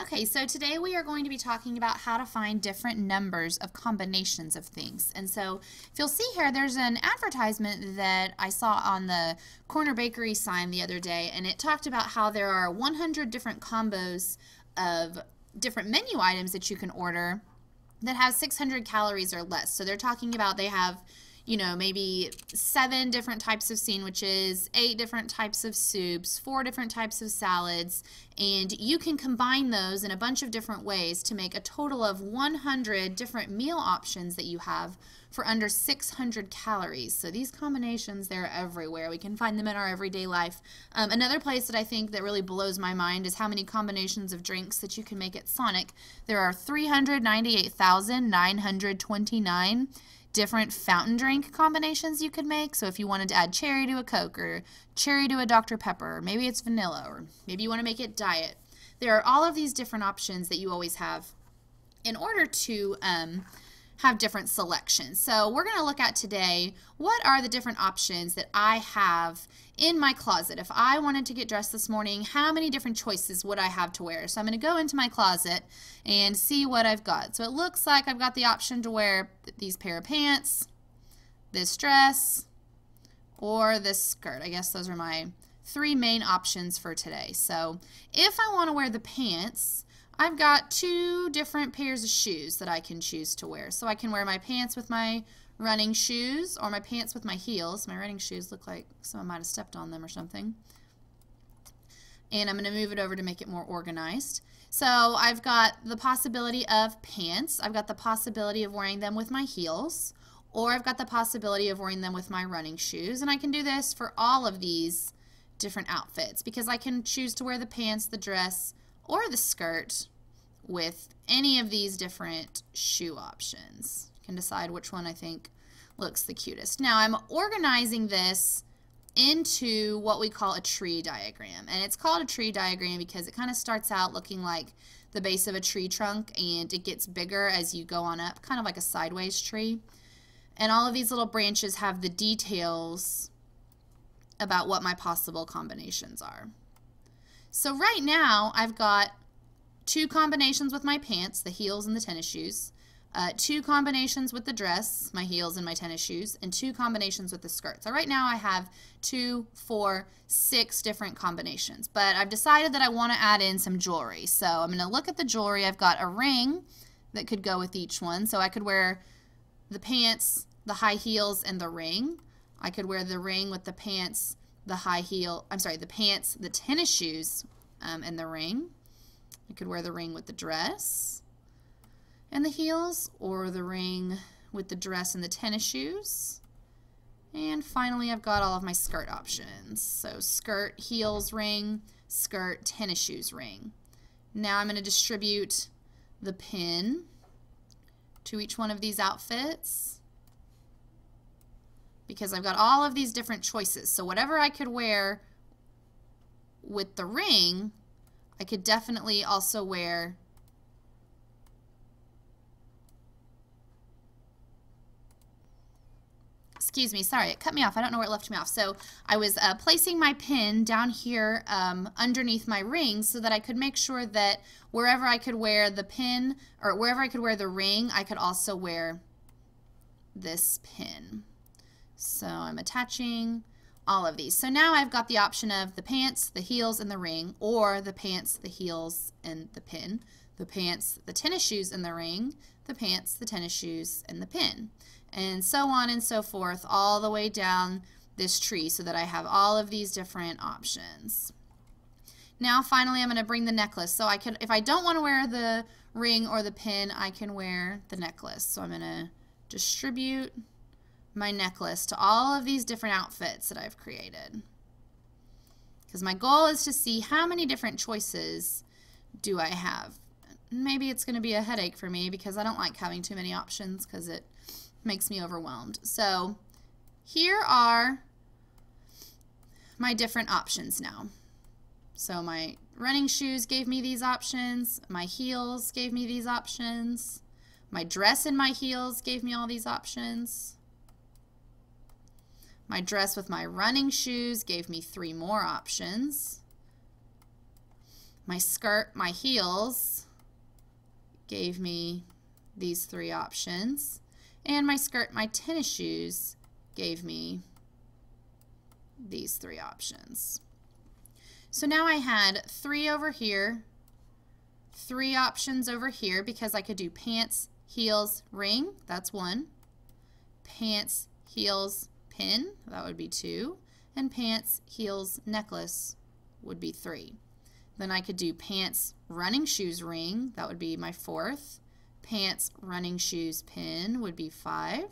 Okay, so today we are going to be talking about how to find different numbers of combinations of things. And so if you'll see here, there's an advertisement that I saw on the Corner Bakery sign the other day, and it talked about how there are 100 different combos of different menu items that you can order that have 600 calories or less. So they're talking about they have, you know, maybe 7 different types of sandwiches, 8 different types of soups, 4 different types of salads, and you can combine those in a bunch of different ways to make a total of 100 different meal options that you have for under 600 calories. So these combinations, they're everywhere. We can find them in our everyday life. Another place that I think that really blows my mind is how many combinations of drinks that you can make at Sonic. There are 398,929 different fountain drink combinations you could make. So if you wanted to add cherry to a Coke or cherry to a Dr. Pepper, or maybe it's vanilla, or maybe you want to make it diet. There are all of these different options that you always have in order to have different selections. So we're going to look at today what are the different options that I have in my closet. If I wanted to get dressed this morning, how many different choices would I have to wear? So I'm going to go into my closet and see what I've got. So it looks like I've got the option to wear these pair of pants, this dress, or this skirt. I guess those are my 3 main options for today. So if I want to wear the pants, I've got 2 different pairs of shoes that I can choose to wear. So I can wear my pants with my running shoes or my pants with my heels. My running shoes look like someone might have stepped on them or something. And I'm going to move it over to make it more organized. So I've got the possibility of pants. I've got the possibility of wearing them with my heels, or I've got the possibility of wearing them with my running shoes. And I can do this for all of these different outfits because I can choose to wear the pants, the dress, or the skirt with any of these different shoe options. You can decide which one I think looks the cutest. Now I'm organizing this into what we call a tree diagram, and it's called a tree diagram because it kind of starts out looking like the base of a tree trunk and it gets bigger as you go on up, kind of like a sideways tree. And all of these little branches have the details about what my possible combinations are. So right now I've got 2 combinations with my pants, the heels and the tennis shoes, 2 combinations with the dress, my heels and my tennis shoes, and 2 combinations with the skirt. So right now I have 2, 4, 6 different combinations, but I've decided that I want to add in some jewelry. So I'm going to look at the jewelry. I've got a ring that could go with each one. So I could wear the pants, the high heels, and the ring. I could wear the ring with the pants, the pants, the tennis shoes, and the ring. I could wear the ring with the dress and the heels, or the ring with the dress and the tennis shoes. And finally, I've got all of my skirt options. So skirt, heels, ring, skirt, tennis shoes, ring. Now I'm going to distribute the pin to each one of these outfits because I've got all of these different choices. So whatever I could wear with the ring, I could definitely also wear excuse me, sorry, it cut me off. I don't know where it left me off. So I was placing my pin down here underneath my ring so that I could make sure that wherever I could wear the pin or wherever I could wear the ring, I could also wear this pin. So I'm attaching all of these. So now I've got the option of the pants, the heels, and the ring, or the pants, the heels, and the pin, the pants, the tennis shoes, and the ring, the pants, the tennis shoes, and the pin, and so on and so forth all the way down this tree so that I have all of these different options. Now finally I'm going to bring the necklace. So I could, if I don't want to wear the ring or the pin, I can wear the necklace. So I'm going to distribute my necklace to all of these different outfits that I've created. Because my goal is to see how many different choices do I have. Maybe it's going to be a headache for me because I don't like having too many options because it makes me overwhelmed. So here are my different options now. So my running shoes gave me these options. My heels gave me these options. My dress and my heels gave me all these options. My dress with my running shoes gave me 3 more options. My skirt, my heels gave me these 3 options. And my skirt, my tennis shoes gave me these 3 options. So now I had 3 over here, 3 options over here because I could do pants, heels, ring, that's 1. Pants, heels, pin, that would be 2. And pants, heels, necklace would be 3. Then I could do pants, running shoes, ring, that would be my 4th. Pants, running shoes, pin would be 5.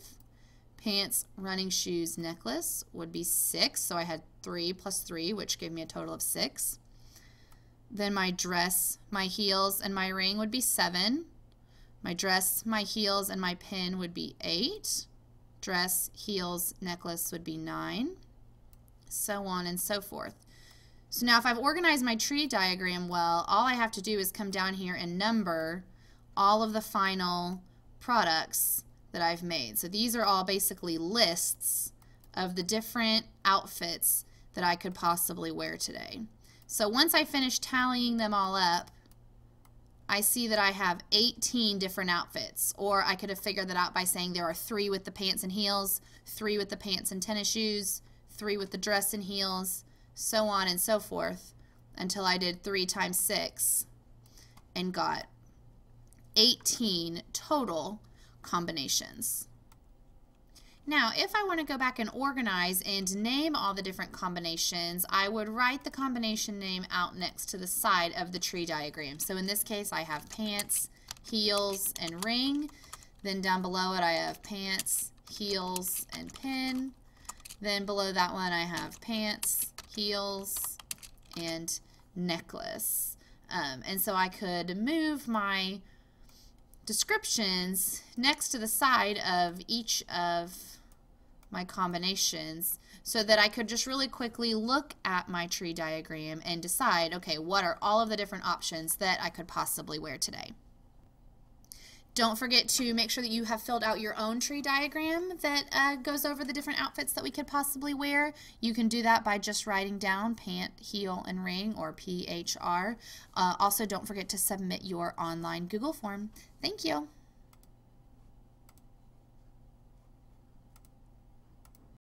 Pants, running shoes, necklace would be 6. So I had 3 plus 3, which gave me a total of 6. Then my dress, my heels, and my ring would be 7. My dress, my heels, and my pin would be 8. Dress, heels, necklace would be 9. So on and so forth. So now if I've organized my tree diagram well, all I have to do is come down here and number all of the final products that I've made. So these are all basically lists of the different outfits that I could possibly wear today. So once I finish tallying them all up, I see that I have 18 different outfits, or I could have figured that out by saying there are 3 with the pants and heels, 3 with the pants and tennis shoes, 3 with the dress and heels, so on and so forth, until I did 3 times 6 and got 18 total combinations. Now, if I want to go back and organize and name all the different combinations, I would write the combination name out next to the side of the tree diagram. So in this case, I have pants, heels, and ring. Then down below it, I have pants, heels, and pin. Then below that one, I have pants, heels, and necklace. And so I could move my descriptions next to the side of each of my combinations so that I could just really quickly look at my tree diagram and decide, okay, what are all of the different options that I could possibly wear today. Don't forget to make sure that you have filled out your own tree diagram that goes over the different outfits that we could possibly wear. You can do that by just writing down pant, heel, and ring, or PHR. Also, don't forget to submit your online Google form. Thank you.